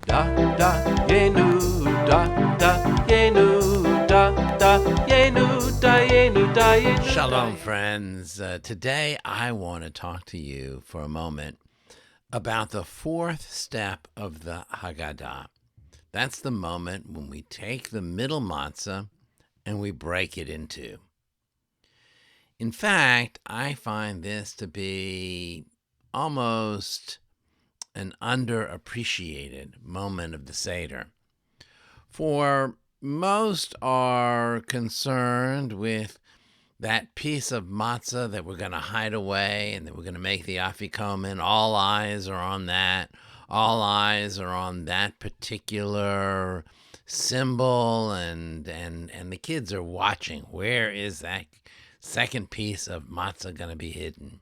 Da da yenu da da yenu da da yenu da yenu da yenu. Shalom, friends. Today I want to talk to you for a moment about the fourth step of the Haggadah. That's the moment when we take the middle matzah and we break it in two. In fact, I find this to be almost an underappreciated moment of the Seder. For most are concerned with that piece of matzah that we're going to hide away and that we're going to make the afikomen. All eyes are on that. All eyes are on that particular symbol, and the kids are watching. Where is that second piece of matzah going to be hidden?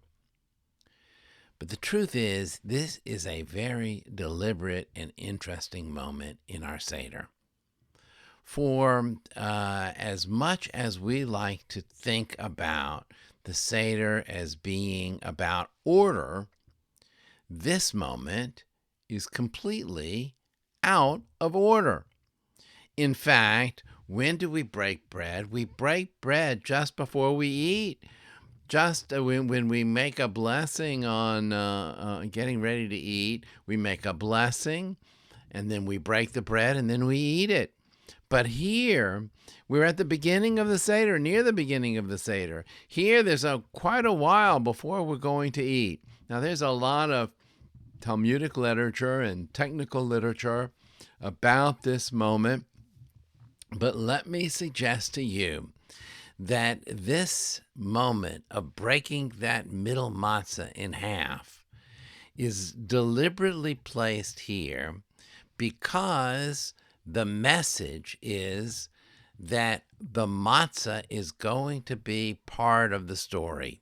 But the truth is, this is a very deliberate and interesting moment in our Seder. For as much as we like to think about the Seder as being about order, this moment is completely out of order. In fact, when do we break bread? We break bread just before we eat. Just when we make a blessing on getting ready to eat, we make a blessing, and then we break the bread, and then we eat it. But here, we're at the beginning of the Seder, near the beginning of the Seder. Here, there's quite a while before we're going to eat. Now, there's a lot of Talmudic literature and technical literature about this moment, but let me suggest to you that this moment of breaking that middle matzah in half is deliberately placed here because the message is that the matzah is going to be part of the story.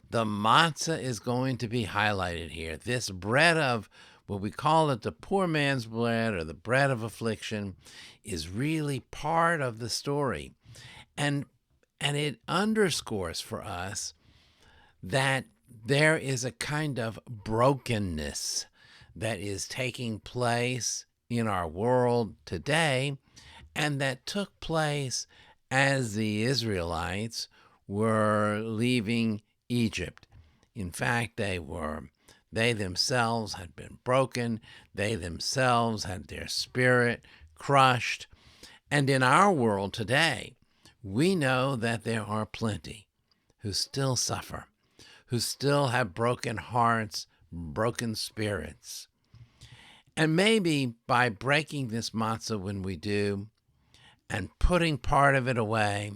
The matzah is going to be highlighted here. This bread of, what we call it, the poor man's bread or the bread of affliction, is really part of the story. And it underscores for us that there is a kind of brokenness that is taking place in our world today, and that took place as the Israelites were leaving Egypt. In fact, they themselves had been broken. They themselves had their spirit crushed. And in our world today, we know that there are plenty who still suffer, who still have broken hearts, broken spirits. And maybe by breaking this matzah when we do and putting part of it away,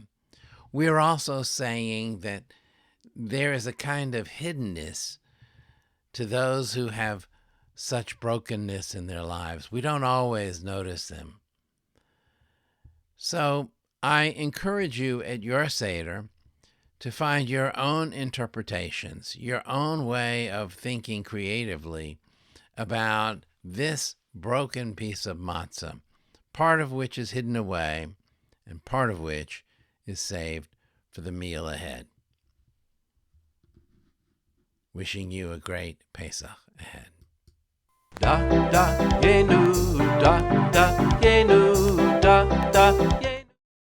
we're also saying that there is a kind of hiddenness to those who have such brokenness in their lives. We don't always notice them. So I encourage you at your Seder to find your own interpretations, your own way of thinking creatively about this broken piece of matzah, part of which is hidden away and part of which is saved for the meal ahead. Wishing you a great Pesach ahead. Da da yenu da da yenu da da.